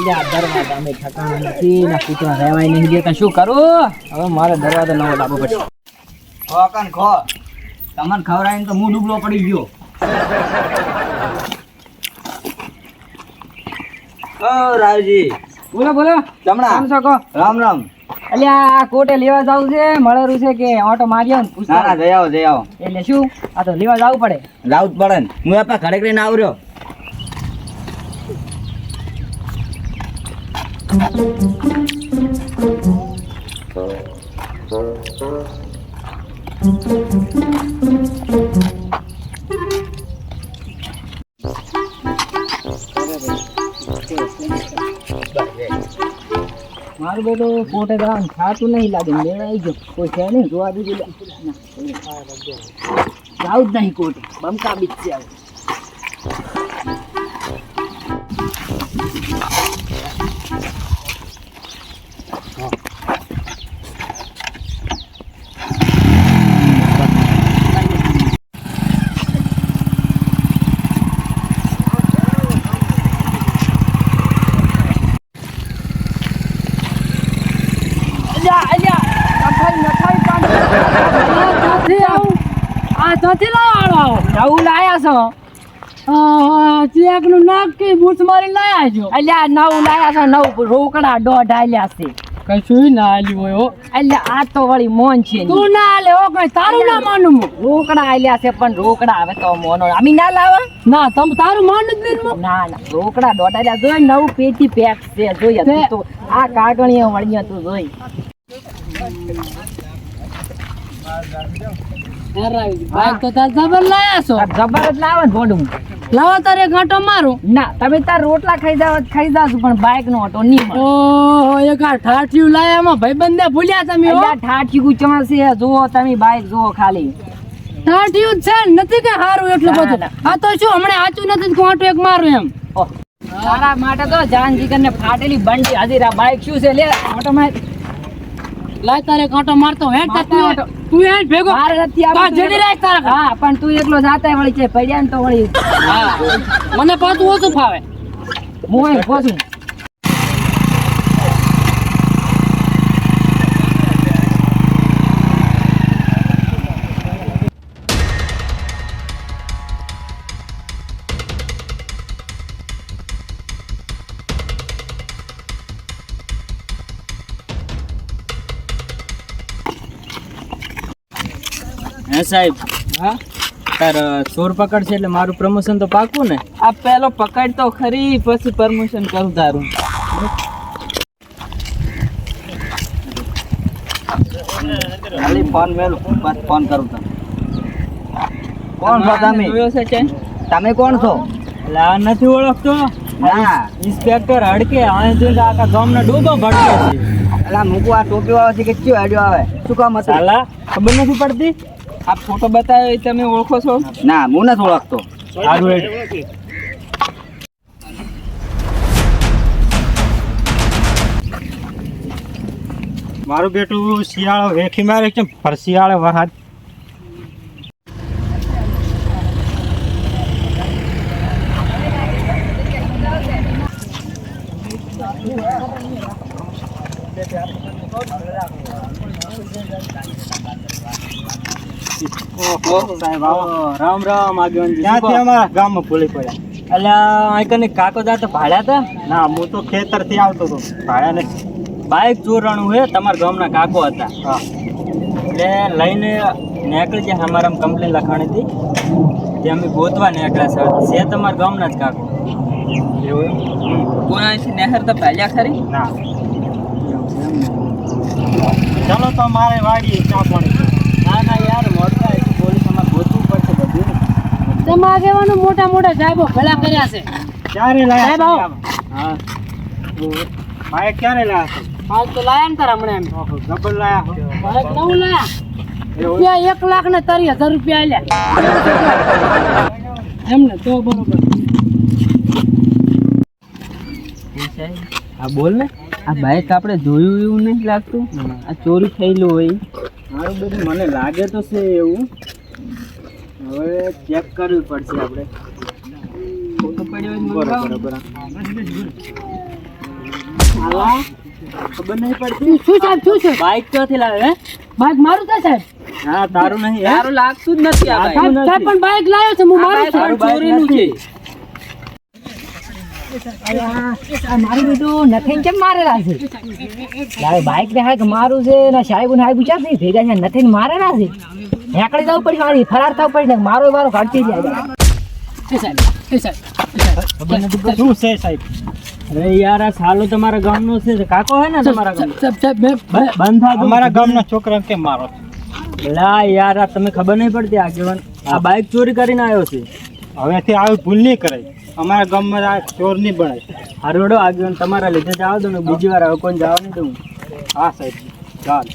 દરવાજા અમે ઠકાણા નથી ને કૂતરા રહેવાય નહીં દેતા, શું કરું? હવે મારે દરવાજો નવો લાવવો પડશે. ખો કન ખો, તમને ખવડાવીને તો હું ડૂબલો પડી ગયો. ઓ રાવજી, બોલો બોલો. જમણા કેમ છો? કહો. રામ રામ. અલ્યા આ કોટે લેવા જવું છે, મળેરું છે કે ઓટો મારી આવ? ના ના, જઈ આવો જઈ આવો. એટલે શું, આ તો લેવા જવું પડે? જવું જ પડે ને, હું આપણા ઘરે કરીને આવ્યો. મારું બેટું કોટે જવાનું ખાતું નહીં લાગે, લેવા આવી ગયો. કોઈ છે નહીં જોવા દીધું, જાવું જ નહીં કોટે, બમકા બીજ છે. નવું લાયા છો? ચેકનું નાખી બૂટ મારી લાયા છો? અલ્યા નવું લાયા છો, નવું રોકડા દોઢ આલ્યા છે. કશું ના આલ્યું હોય હો. અલ્યા આ તો વળી મોન છે. તું ના આલે હો, કઈ તારું ના માનું. રોકડા આલ્યા છે પણ રોકડા હવે તો મોનો અમે ના લાવા. ના તમ તારું માનું જ નહીં. ના ના, રોકડા દોઢ આલ્યા. જોઈ નવું પેટી પેક છે, જોઈ તો આ કાગળિયા વળિયા તું જોઈ. બાઈક તો તાર જબર લાયા છો. જબર જ લાવો ને ભોડું. લાવો તારે ઘાટો મારું. ના તમે તાર રોટલા ખાઈ જાવ પણ બાઈક નો ઓટો નહીં મળે. ઓહો, એક આ ઠાઠિયું લાયા, એમાં ભાઈબંધને ભૂલ્યા તમે. ઠાઠિયું ચમસે જુઓ તમે, બાઈક જુઓ ખાલી. ઠાઠિયું જ છે, નથી કે હારું એટલું બધું. આ તો શું હમણાં આચું નથી કે ઓટો એક મારું એમ. તારા માટે તો જાન જીગર ને ફાટેલી બંડી હાજીરા. બાઈક શું છે, લે ઓટો માં લાય. તારે કાંટો મારતો હેડ તું હેડ ભેગો. મારે નથી આ જડી રાખ તારા. હા પણ તું એકલો જાતા વળી છે પડ્યા ને તો વળી. હા મને પાછું ઓછું ફાવે. હું પોછું. હે સાહેબ. હા તાર ચોર પકડ છે એટલે મારું પ્રમોશન તો પાકું ને? આ પેલો પકડ તો ખરી, પછી પ્રમોશન કરું તારું. ખાલી ફોન મેલું, બસ ફોન કરું તમને. કોણ છો તમે? તમે કોણ છો? એટલે આ નથી ઓળખતો? હા ઇન્સ્પેક્ટર હડકે. અહીંથી આખા ગામના ડૂબો ભટકે છે. એટલે મૂકવા આ ટોપી વાળો છે કે કયો આડ્યો આવે? શું કામ હતું? સાલા ખબર નથી પડતી. આ ફોટો બતાવ્યો તમે ઓળખો છો? ના હું નથી ઓળખતો. મારું બેટું શિયાળો વેખી મારે છે, ફરશિયાળે વહાદ. રામ રામ આગેવાનજી. ક્યાંથી અમારા ગામમાં ભૂલી પડ્યા? અલ્યા અહીં કને કાકો જાતો ભાડ્યા હતા? ના હું તો ખેતરથી આવતો હતો, ભાડ્યા નથી. બાઈક ચોરાણું હે, તમારા ગામના કાકો હતા. હા એટલે લઈને નીકળી ગયા. અમારા કમ્પ્લેન લખાણી હતી તે અમે ગોતવા નીકળ્યા છે. તમારા ગામના જ કાકો. એવું? કોનાથી નહેર તો ભાલ્યા ખરી? ના. ચાલો તો મારે વાડીએ ચા પાણી. ના ના યાર, મોટા પોલીસ અમારે ગોતવું પડશે બધું. તમારા આગેવાનો મોટા મોટા સાહેબો ભલા કર્યા છે. ક્યારે લાયા? હા બાઈક ક્યારે લાયા છો? હાલ તો લાયા ને તારા હમણાં એમ. ગબ્બર લાયા? બાઈક નવું લાયા. રૂપિયા 1,30,000 રૂપિયા આલ્યા એમને તો બરોબર. હા બોલ ને. આ બાઈક આપણે જોયું એવું નહીં લાગતું? આ ચોરી થયેલું હોય. મારું બધું મને લાગે તો છે એવું. હવે ચેક કરવી પડશે આપણે. ફોટો પડ્યો હોય બરાબર. ખબર નહીં પડતી. શું સાહેબ શું છે? બાઈક ક્યાંથી લાવે હે? બાઈક મારું છે સાહેબ. હા તારું નહીં તારું લાગતું જ નથી આ સાહેબ સાહેબ પણ બાઈક લાવ્યો છે હું મારું છું. ચોરીનું છે. મારું બેટું નથી કેમ મારેલા છે? બાઈક ને હાક મારું છે ને સાહેબ ને હાક ચાથી ભેગા છે નથી મારેલા છે. હેકડી જવું પડી મારી ફરાર થવું પડી ને મારો ઘાટી જાય. શું છે સાહેબ? અરે યાર આ સાલો તમારા ગામનો છે કાકો હે ને તમારા ગામનો? બંધ થા અમારા ગામના છોકરા કેમ મારો લા યાર આ તમે ખબર નહીં પડતી આગેવાન આ બાઈક ચોરી કરીને આવ્યો છે. હવેથી આવી ભૂલ નહીં કરાય. અમારા ગામમાં આ ચોર નહીં બનાય. હરોડો આગેવાન તમારા લીધે જાવ દો ને બીજી વાર હવે કોઈ જવા નહીં દઉં. હા સાહેબ ચાલ.